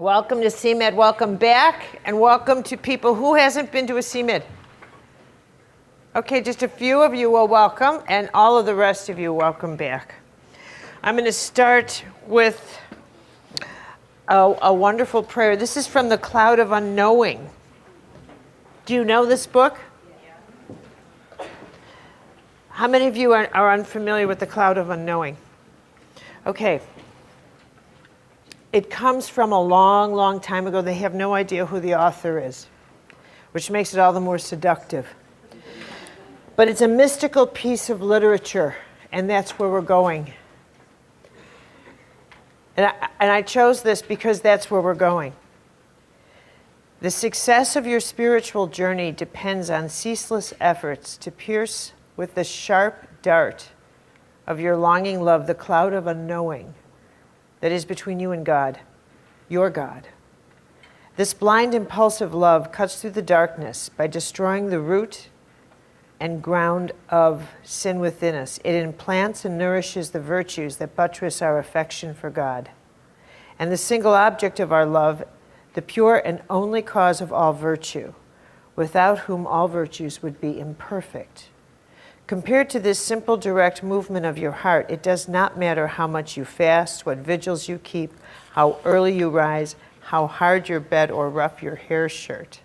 Welcome to CMED. Welcome back, and welcome to people who hasn't been to a CMED. Okay, just a few of you are welcome, and all of the rest of you, welcome back. I'm going to start with a wonderful prayer. This is from The Cloud of Unknowing. Do you know this book? Yeah. How many of you are unfamiliar with The Cloud of Unknowing? Okay. It comes from a long, long time ago. They have no idea who the author is, which makes it all the more seductive. But it's a mystical piece of literature, and that's where we're going. And I chose this because that's where we're going. The success of your spiritual journey depends on ceaseless efforts to pierce with the sharp dart of your longing love the cloud of unknowing that is between you and God, your God. This blind, impulsive love cuts through the darkness by destroying the root and ground of sin within us. It implants and nourishes the virtues that buttress our affection for God. And the single object of our love, the pure and only cause of all virtue, without whom all virtues would be imperfect. Compared to this simple, direct movement of your heart, it does not matter how much you fast, what vigils you keep, how early you rise, how hard your bed or rough your hair shirt.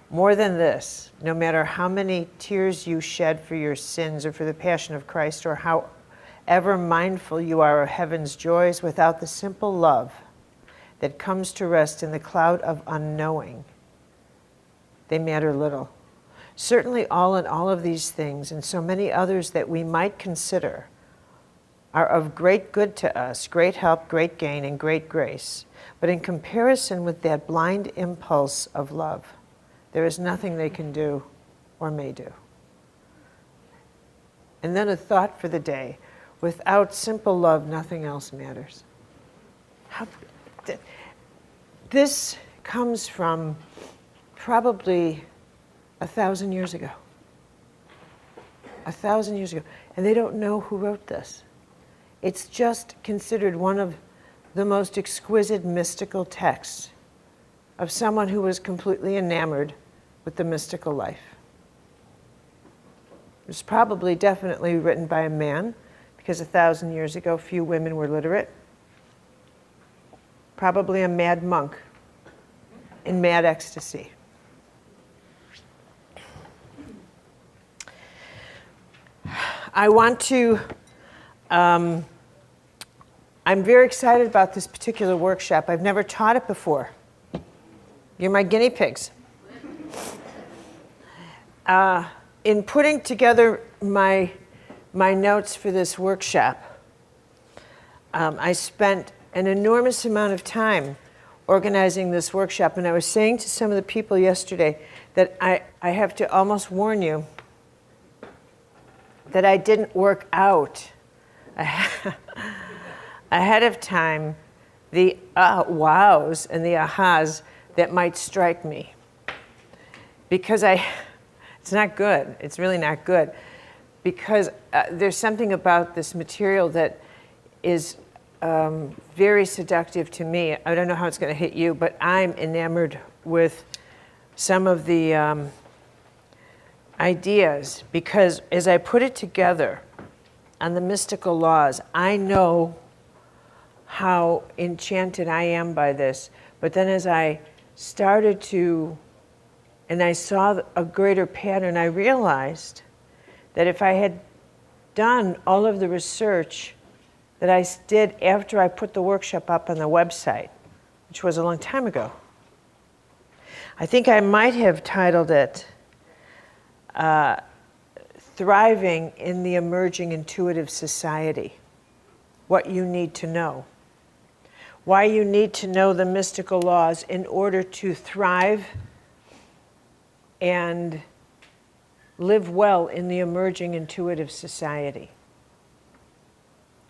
More than this, no matter how many tears you shed for your sins or for the passion of Christ, or however mindful you are of heaven's joys, without the simple love that comes to rest in the cloud of unknowing, they matter little. Certainly all of these things, and so many others that we might consider, are of great good to us, great help, great gain, and great grace. But in comparison with that blind impulse of love, there is nothing they can do or may do. And then a thought for the day. Without simple love, nothing else matters. This comes from probably 1,000 years ago. 1,000 years ago. And they don't know who wrote this. It's just considered one of the most exquisite mystical texts of someone who was completely enamored with the mystical life. It was probably definitely written by a man, because 1,000 years ago few women were literate. Probably a mad monk in mad ecstasy. I want to, I'm very excited about this particular workshop. I've never taught it before. You're my guinea pigs. In putting together my notes for this workshop, I spent an enormous amount of time organizing this workshop, and I was saying to some of the people yesterday that I have to almost warn you that I didn't work out ahead of time the wows and the ahas that might strike me. Because it's not good. It's really not good. Because there's something about this material that is very seductive to me. I don't know how it's going to hit you, but I'm enamored with some of the ideas, because as I put it together on the mystical laws, I know how enchanted I am by this. But then as I started to, and I saw a greater pattern, I realized that if I had done all of the research that I did after I put the workshop up on the website, which was a long time ago, I think I might have titled it Thriving in the Emerging Intuitive Society. What you need to know. Why you need to know the mystical laws in order to thrive and live well in the emerging intuitive society.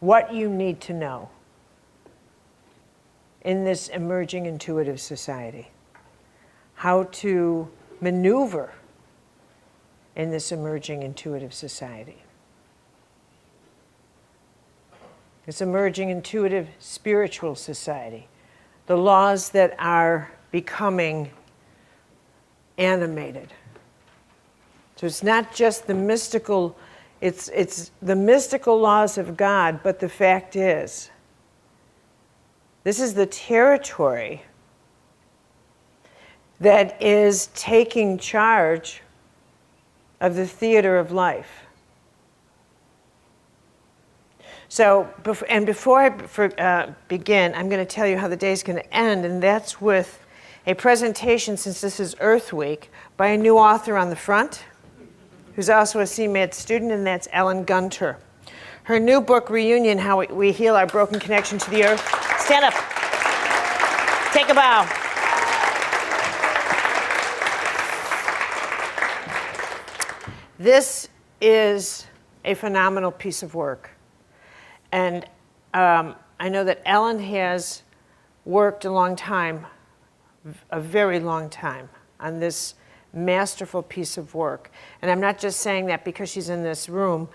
What you need to know in this emerging intuitive society. How to maneuver in this emerging intuitive society. This emerging intuitive spiritual society. the laws that are becoming animated. So it's not just the mystical, it's the mystical laws of God, but the fact is, this is the territory that is taking charge of the theater of life. So, before I begin, I'm going to tell you how the day's going to end, and that's with a presentation, since this is Earth Week, by a new author on the front, who's also a CMED student, and that's Ellen Gunter. Her new book, Reunion, How We Heal Our Broken Connection to the Earth. Stand up. Take a bow. This is a phenomenal piece of work. And I know that Ellen has worked a long time, a very long time, on this masterful piece of work. And I'm not just saying that because she's in this room.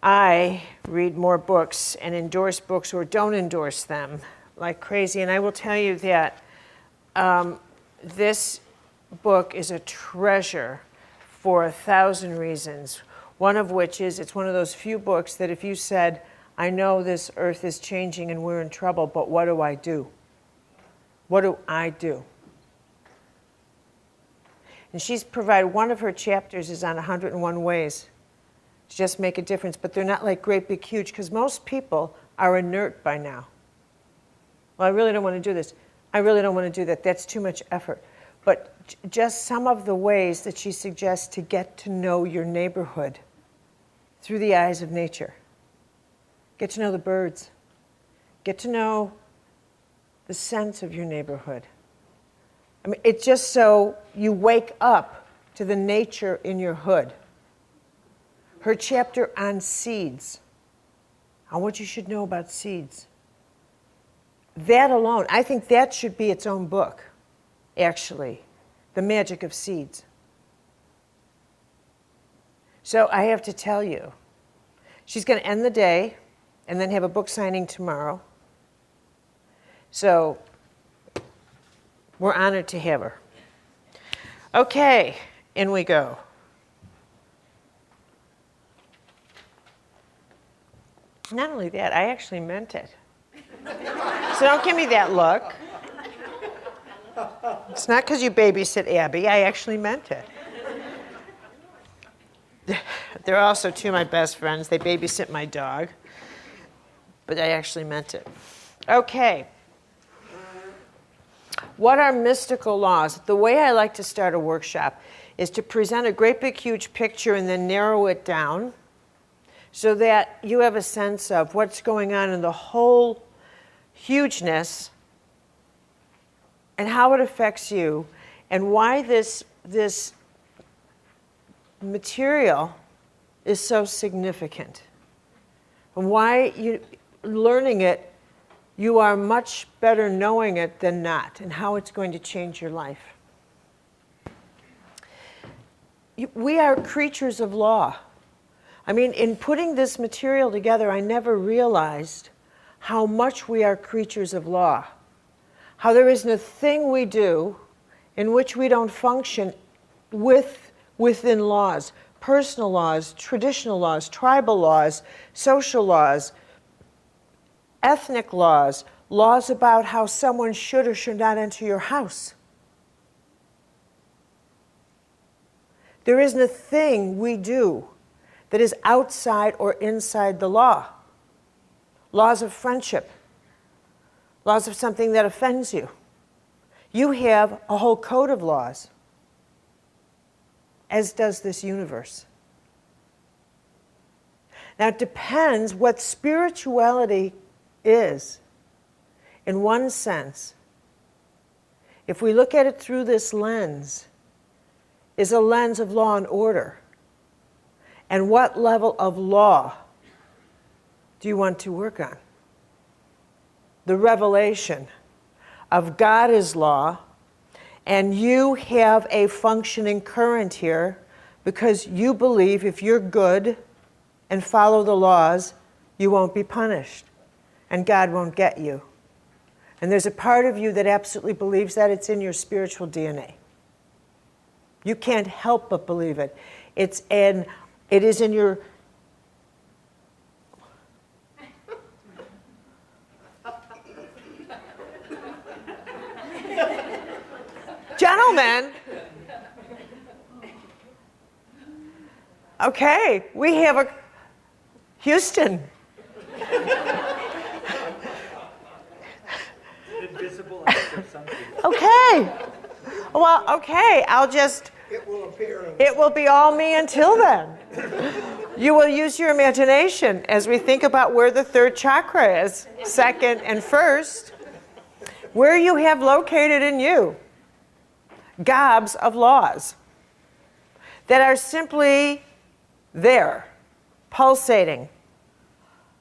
I read more books and endorse books or don't endorse them like crazy. And I will tell you that this book is a treasure for 1,000 reasons. One of which is it's one of those few books that if you said, I know this earth is changing and we're in trouble, but what do I do? What do I do? And she's provided, one of her chapters is on 101 ways to just make a difference, but they're not like great big huge, because most people are inert by now. Well, I really don't want to do this. I really don't want to do that. That's too much effort. But just some of the ways that she suggests to get to know your neighborhood through the eyes of nature. Get to know the birds. Get to know the sense of your neighborhood. I mean, it's just so you wake up to the nature in your hood. Her chapter on seeds, on what you should know about seeds. That alone, I think that should be its own book, actually. The magic of seeds. So I have to tell you, she's going to end the day and then have a book signing tomorrow. So we're honored to have her. Okay, in we go. Not only that, I actually meant it. So don't give me that look. It's not because you babysit Abby. I actually meant it. They're also two of my best friends. They babysit my dog. But I actually meant it. Okay. What are mystical laws? The way I like to start a workshop is to present a great big huge picture and then narrow it down so that you have a sense of what's going on in the whole hugeness and how it affects you, and why this material is so significant, and why learning it, you are much better knowing it than not, and how it's going to change your life. We are creatures of law. I mean, in putting this material together, I never realized how much we are creatures of law. How there isn't a thing we do in which we don't function within laws, personal laws, traditional laws, tribal laws, social laws, ethnic laws, laws about how someone should or should not enter your house. There isn't a thing we do that is outside or inside the law. Laws of friendship. Laws of something that offends you. You have a whole code of laws, as does this universe. Now, it depends what spirituality is. In one sense, if we look at it through this lens, is a lens of law and order. And what level of law do you want to work on? The revelation of God is law, and you have a functioning current here because you believe if you're good and follow the laws, you won't be punished, and God won't get you. And there's a part of you that absolutely believes that. It's in your spiritual DNA. You can't help but believe it. It is in your... Gentlemen, okay, we have a Houston. Invisible act of something. Okay. Well, okay, I'll just... It will appear. It will be all me until then. You will use your imagination as we think about where the third chakra is, second and first, where you have located in you gobs of laws that are simply there, pulsating.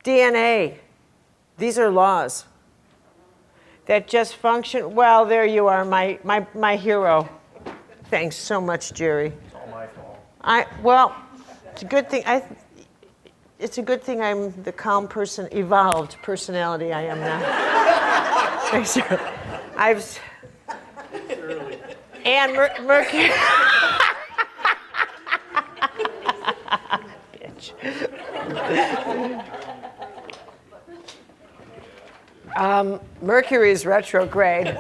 DNA, these are laws that just function. Well, there you are, my hero. Thanks so much, Jerry. It's all my fault. Well, it's a good thing. It's a good thing I'm the calm person, evolved personality I am now. Thanks, Jerry. It's early. And Mercury. Bitch. Mercury's retrograde.